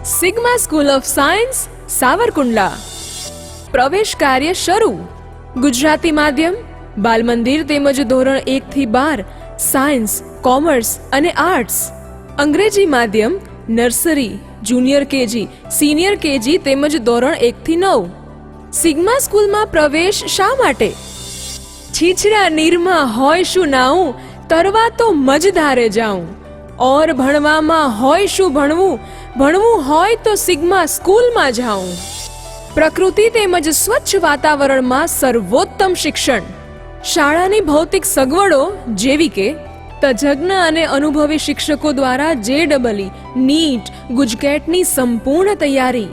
Sigma school of science Savarkundla. પ્રવેશ કાર્ય શરૂ. ગુજરાતી માધ્યમ, બાલ મંદિર તેમજ ધોરણ 1 થી 12 સાયન્સ, કોમર્સ અને આર્ટ્સ. અંગ્રેજી માધ્યમ, nursery, junior KG, senior KG તેમજ ધોરણ 1 થી 9. સિગ્મા સ્કૂલમાં પ્રવેશ શા માટે? છીછરા નીરમાં હોય શું નાવું, તરવા તો મજધારે જાઉં. ઓર ભણવામાં હોય શું ભણવું, ભણવું હોય તો સિગ્મા સ્કૂલમાં જાઉં. પ્રકૃતિ તેમજ સ્વચ્છ વાતાવરણમાં સર્વોત્તમ શિક્ષણ. શાળાની ભૌતિક સગવડો જેવી કે તજજ્ઞ અને અનુભવી શિક્ષકો દ્વારા JEE, નીટ, ગુજકેટની સંપૂર્ણ તૈયારી.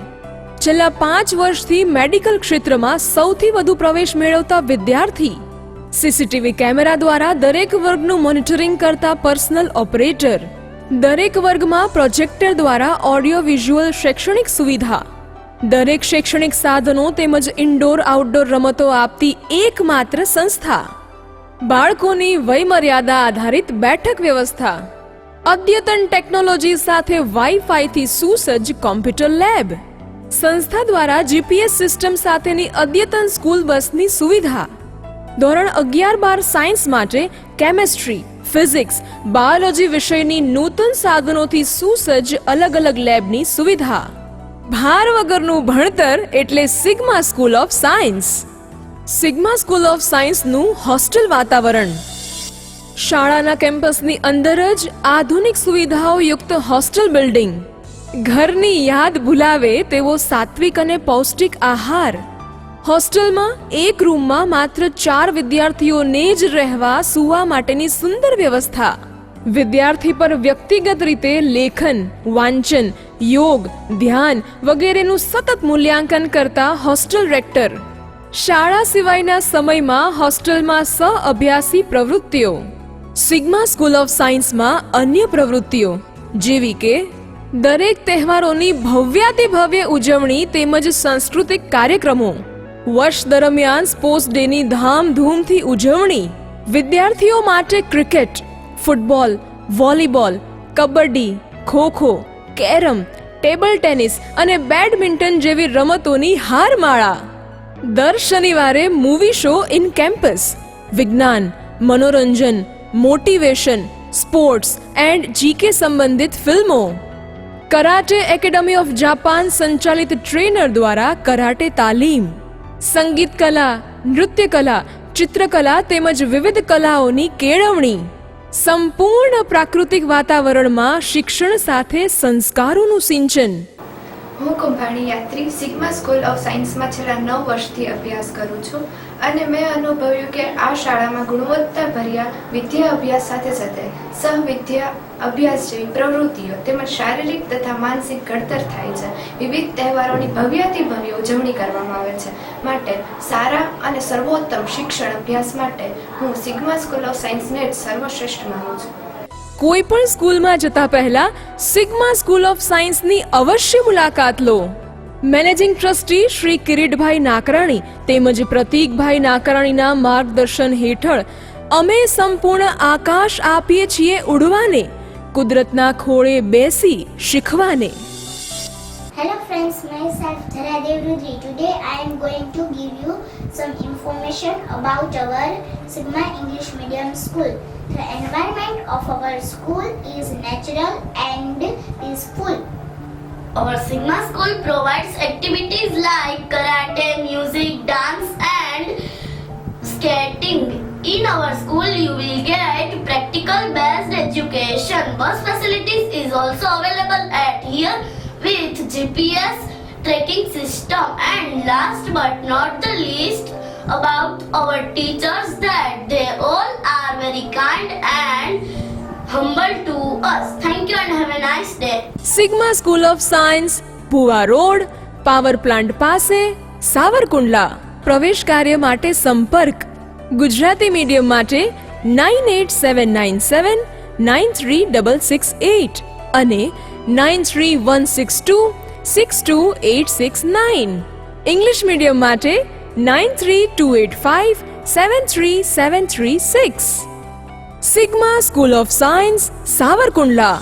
છેલ્લા 5 વર્ષથી મેડિકલ ક્ષેત્રમાં સૌથી વધુ પ્રવેશ મેળવતા વિદ્યાર્થી. CCTV કેમેરા દ્વારા દરેક વર્ગનું મોનિટરિંગ કરતા પર્સનલ ઓપરેટર. દરેક વર્ગમાં પ્રોજેક્ટર દ્વારા ઓડિયો વિઝ્યુઅલ શૈક્ષણિક સુવિધા. દરેક શૈક્ષણિક સાધનો તેમજ ઇન્ડોર આઉટડોર રમતો આપતી એકમાત્ર સંસ્થા. બાળકોની વયમર્યાદા આધારિત બેઠક વ્યવસ્થા. અદ્યતન ટેકનોલોજી સાથે વાઈફાઈથી સુસજ્જ કોમ્પ્યુટર લેબ. સંસ્થા દ્વારા GPS સિસ્ટમ સાથેની અદ્યતન સ્કૂલ બસની સુવિધા. ધોરણ 11-12 સાયન્સ માટે કેમેસ્ટ્રી, ફિઝિક્સ, બાયોલોજી વિષયની નૂતન સાધનોથી સુસજ્જ અલગ અલગ લેબની સુવિધા. ભાર વગરનું ભણતર એટલે Sigma school of science. Sigma school of સાયન્સનું હોસ્ટેલ વાતાવરણ. શાળાના કેમ્પસની અંદર જ આધુનિક સુવિધાઓ યુક્ત હોસ્ટેલ બિલ્ડિંગ. ઘરની યાદ ભૂલાવે તેવો સાત્વિક અને પૌષ્ટિક આહાર. હોસ્ટેલમાં એક રૂમમાં માત્ર 4 વિદ્યાર્થીઓને જ રહેવા સૂવા માટેની સુંદર વ્યવસ્થા. વિદ્યાર્થી પર વ્યક્તિગત રીતે લેખન, વાંચન, યોગ, ધ્યાન વગેરેનું સતત મૂલ્યાંકન કરતા હોસ્ટેલ રેક્ટર. શાળા સિવાયના સમયમાં હોસ્ટેલમાં સહઅભ્યાસી પ્રવૃત્તિઓ. સિગ્મા સ્કૂલ ઓફ સાયન્સમાં અન્ય પ્રવૃત્તિઓ જેવી કે દરેક તહેવારોની ભવ્યાતિભવ્ય ઉજવણી તેમજ સાંસ્કૃતિક કાર્યક્રમો. વર્ષ દરમિયાન સ્પોર્ટ્સ ડેની ધામધૂમથી ઉજવણી. વિદ્યાર્થીઓ માટે cricket, football, volleyball, kabaddi, kho kho, carrom, table tennis અને બેડમિન્ટન જેવી રમતોની હારમાળા. દર શનિવારે મૂવી શો ઇન કેમ્પસ. વિજ્ઞાન, મનોરંજન, મોટિવેશન, સ્પોર્ટ્સ એન્ડ GK સંબંધિત ફિલ્મો. કરાટે એકેડમી ઓફ જાપાન સંચાલિત ટ્રેનર દ્વારા કરાટે તાલીમ. સંગીત કલા, નૃત્ય કલા, ચિત્રકલા તેમજ વિવિધ કલાઓની કેળવણી. સંપૂર્ણ પ્રાકૃતિક વાતાવરણમાં શિક્ષણ સાથે સંસ્કારોનું સિંચન. હું કુંભાણી યાત્રી સિગ્મા સ્કૂલ ઓફ સાયન્સમાં છેલ્લા 9 વર્ષથી અભ્યાસ કરું છું અને મેં અનુભવ્યું કે આ શાળામાં ગુણવત્તાભર્યા વિદ્યા અભ્યાસ સાથે સાથે સહવિદ્યા અભ્યાસ જેવી પ્રવૃત્તિઓ તેમજ શારીરિક તથા માનસિક ઘડતર થાય છે. વિવિધ તહેવારોની ભવ્યાતિભવ્ય ઉજવણી કરવામાં આવે છે. માટે સારા અને સર્વોત્તમ શિક્ષણ અભ્યાસ માટે હું સિગ્મા સ્કૂલ ઓફ સાયન્સને જ સર્વશ્રેષ્ઠ માનું છું. કોઈ પણ સ્કૂલમાં જતા પહેલા સિગ્મા સ્કૂલ ઓફ સાયન્સની અવશ્ય મુલાકાત લો. મેનેજિંગ ટ્રસ્ટી શ્રી કિરીટભાઈ નાકરાણી તેમજ પ્રતીકભાઈ નાકરાણીના માર્ગદર્શન હેઠળ અમે સંપૂર્ણ આકાશ આપીએ છીએ ઉડવાને, કુદરતના ખોળે બેસી શીખવાને. Hello friends, myself Dharadev Rudri. Today I am going to give you some information about our Sigma English Medium School. The environment of our school is natural and peaceful. Our Sigma School provides activities like karate, music, dance and skating. In our school you will get practical based education. Bus facilities is also available at here with GPS tracking system. And last but not the least about our teachers, that they all are very kind and humble to us. Thank you and have a nice day. Sigma school of science, પુવા road, power plant પાસે, સાવરકુંડલા. પ્રવેશ કાર્ય માટે સંપર્ક. Gujarati medium માટે 9879793668 અને 9316262869. English medium માટે 9328573736. Sigma school of science, Savarkundla.